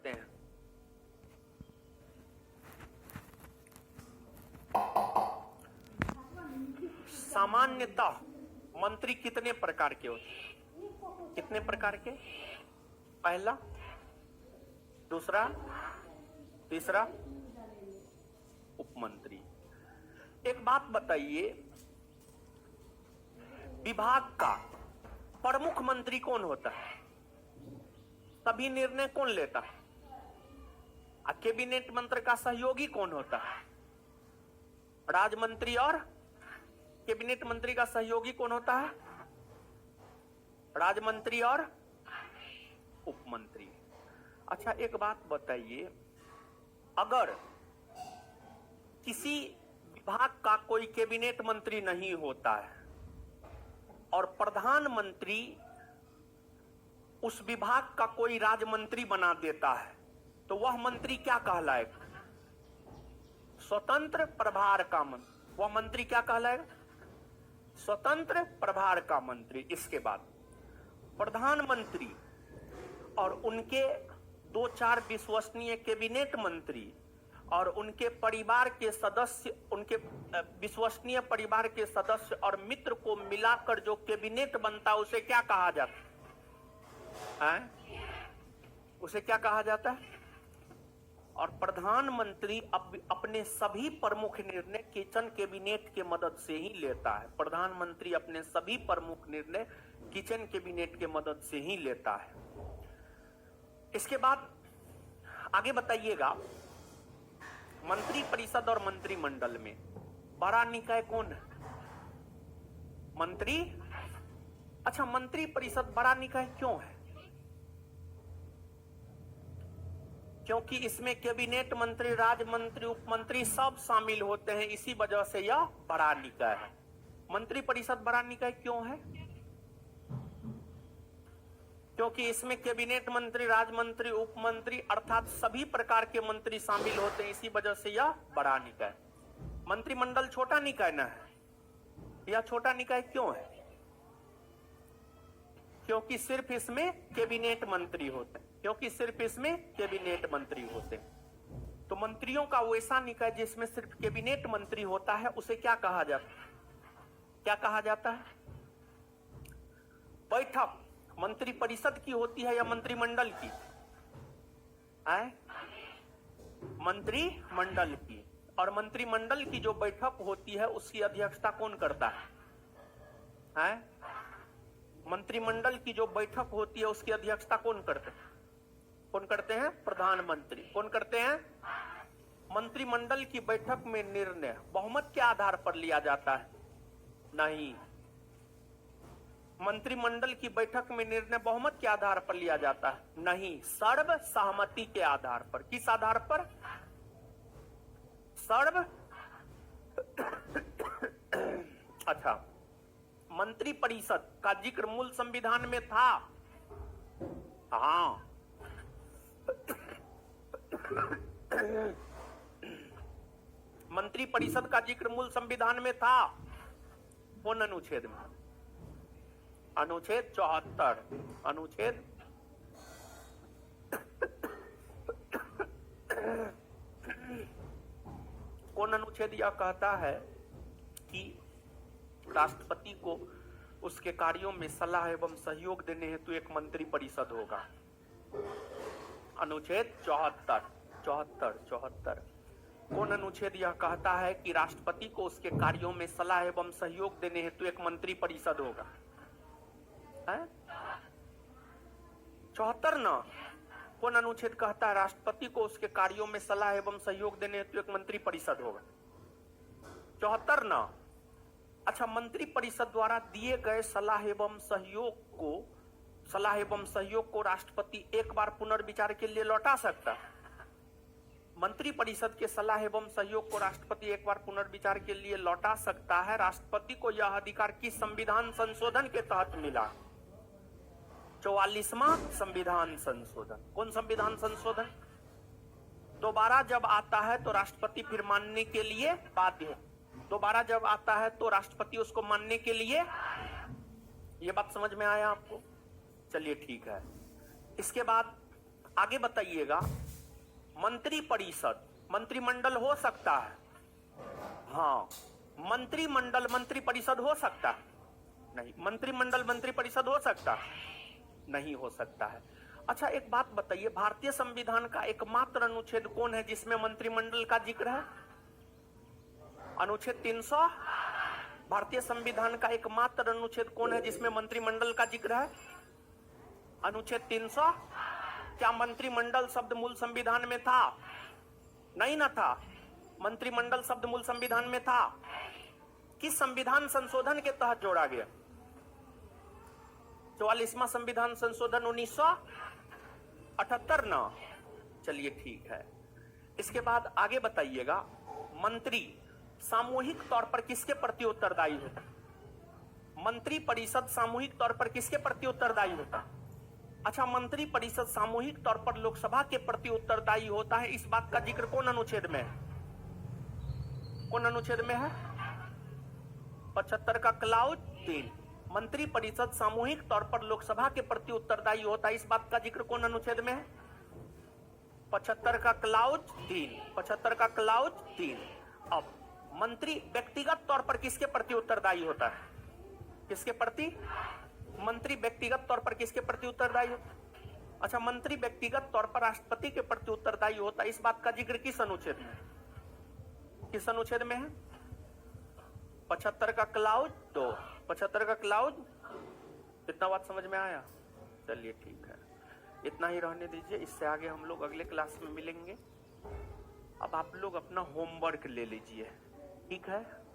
होते हैं? सामान्यतः मंत्री कितने प्रकार के होते हैं? कितने प्रकार के? पहला, दूसरा, तीसरा, उपमंत्री। एक बात बताइए, विभाग का प्रमुख मंत्री कौन होता है? सभी निर्णय कौन लेता है? कैबिनेट मंत्री का सहयोगी कौन होता है? राज्य मंत्री। और कैबिनेट मंत्री का सहयोगी कौन होता है? राज्य मंत्री और उपमंत्री। अच्छा, एक बात बताइए, अगर किसी विभाग का कोई कैबिनेट मंत्री नहीं होता है और प्रधानमंत्री उस विभाग का कोई राज्य मंत्री बना देता है, तो वह मंत्री क्या कहलाएगा? स्वतंत्र प्रभार का मंत्री। वह मंत्री क्या कहलाएगा? स्वतंत्र प्रभार का मंत्री। इसके बाद प्रधानमंत्री और उनके 2-4 विश्वसनीय कैबिनेट मंत्री और उनके परिवार के सदस्य, उनके विश्वसनीय परिवार के सदस्य और मित्र को मिलाकर जो कैबिनेट बनता है, उसे क्या कहा जाता है? उसे क्या कहा जाता है? और प्रधानमंत्री अपने सभी प्रमुख निर्णय किचन कैबिनेट के मदद से ही लेता है। प्रधानमंत्री अपने सभी प्रमुख निर्णय किचन कैबिनेट के मदद से ही लेता है। इसके बाद आगे बताइएगा, मंत्री परिषद और मंत्रिमंडल में बड़ा निकाय कौन है? मंत्री। अच्छा, मंत्री परिषद बड़ा निकाय क्यों है? क्योंकि इसमें कैबिनेट मंत्री, राज्य मंत्री, उपमंत्री सब शामिल होते हैं, इसी वजह से यह बड़ा निकाय है। मंत्री परिषद बड़ा निकाय क्यों है? क्योंकि इसमें कैबिनेट मंत्री, राज्य मंत्री, उपमंत्री अर्थात सभी प्रकार के मंत्री शामिल होते हैं, इसी वजह से यह बड़ा निकाय। मंत्रिमंडल छोटा निकाय न है। यह छोटा निकाय क्यों है? क्योंकि सिर्फ इसमें कैबिनेट मंत्री होते हैं। क्योंकि सिर्फ इसमें कैबिनेट मंत्री होते हैं। तो मंत्रियों का वैसा निकाय जिसमें सिर्फ कैबिनेट मंत्री होता है, उसे क्या कहा जाता है? क्या कहा जाता है? बैठक मंत्री परिषद की होती है या मंत्रिमंडल की? मंत्रिमंडल की। और मंत्रिमंडल की जो बैठक होती है, उसकी अध्यक्षता कौन करता है? मंत्रिमंडल की जो बैठक होती है, उसकी अध्यक्षता कौन करते हैं? कौन करते हैं? प्रधानमंत्री। कौन करते हैं? मंत्रिमंडल की बैठक में निर्णय बहुमत के आधार पर लिया जाता है? नहीं। मंत्रिमंडल की बैठक में निर्णय बहुमत के आधार पर लिया जाता है? नहीं, सर्वसहमति के आधार पर। किस आधार पर? सर्व। अच्छा, मंत्री परिषद का जिक्र मूल संविधान में था? हाँ। मंत्री परिषद का जिक्र मूल संविधान में था? कौन अनुच्छेद में? अनुच्छेद 74। अनुच्छेद कौन अनुच्छेद यह कहता है कि राष्ट्रपति को उसके कार्यों में सलाह एवं सहयोग देने हेतु एक मंत्री परिषद होगा? अनुच्छेद 74। कौन अनुच्छेद यह कहता है कि राष्ट्रपति को उसके कार्यों में सलाह एवं सहयोग देने हेतु एक मंत्री परिषद होगा? 74 ना। कौन अनुच्छेद कहता है राष्ट्रपति को उसके कार्यों में सलाह एवं सहयोग देने हेतु एक मंत्री परिषद होगा? 74 ना। अच्छा, मंत्री परिषद द्वारा दिए गए सलाह एवं सहयोग को राष्ट्रपति एक बार पुनर्विचार के लिए लौटा सकता है? मंत्री परिषद के सलाह एवं सहयोग को राष्ट्रपति एक बार पुनर्विचार के लिए लौटा सकता है। राष्ट्रपति को यह अधिकार किस संविधान संशोधन के तहत मिला? 44वां संविधान संशोधन। कौन संविधान संशोधन? दोबारा जब आता है तो राष्ट्रपति फिर मानने के लिए बाध्य है। दोबारा जब आता है तो राष्ट्रपति उसको मानने के लिए। ये बात समझ में आया आपको? चलिए ठीक है। इसके बाद आगे बताइएगा, मंत्री परिषद मंत्रिमंडल हो सकता है? हाँ, मंत्रिमंडल मंत्री परिषद हो सकता है? नहीं। मंत्रिमंडल मंत्री परिषद हो सकता है? नहीं हो सकता है। अच्छा, एक बात बताइए, भारतीय संविधान का एकमात्र अनुच्छेद कौन है जिसमें मंत्रिमंडल का जिक्र है? अनुच्छेद 300। भारतीय संविधान का एकमात्र अनुच्छेद कौन है जिसमें मंत्रिमंडल का जिक्र है? अनुच्छेद 300। क्या मंत्रिमंडल शब्द मूल संविधान में था? नहीं ना था। मंत्रिमंडल शब्द मूल संविधान में था? किस संविधान संशोधन के तहत जोड़ा गया? 44वां संविधान संशोधन 1978 ना? चलिए ठीक है। इसके बाद आगे बताइएगा, मंत्री सामूहिक तौर पर किसके प्रति उत्तरदायी होता है? मंत्री परिषद सामूहिक तौर पर किसके प्रति उत्तरदायी होता है? अच्छा, मंत्री परिषद सामूहिक तौर पर लोकसभा के प्रति उत्तरदायी होता है, इस बात का जिक्र कौन अनुच्छेद में है? कौन अनुच्छेद में है? 75 का क्लाउज 3। मंत्री परिषद सामूहिक तौर पर लोकसभा के प्रति उत्तरदायी होता है, इस बात का जिक्र कौन अनुच्छेद में है? 75 का क्लाउज 3। 75 का क्लाउज 3। अब मंत्री व्यक्तिगत तौर पर किसके प्रति उत्तरदायी होता है? किसके प्रति? मंत्री व्यक्तिगत तौर पर किसके प्रति उत्तरदायी होता है? अच्छा, मंत्री व्यक्तिगत तौर पर राष्ट्रपति के प्रति उत्तरदायी होता है, इस बात का जिक्र किस अनुच्छेद में? किस अनुच्छेद में है? 75 का क्लाउज 2। 75 का क्लाउज। इतना बात समझ में आया? चलिए ठीक है, इतना ही रहने दीजिए, इससे आगे हम लोग अगले क्लास में मिलेंगे। अब आप लोग अपना होमवर्क ले लीजिए, ठीक है?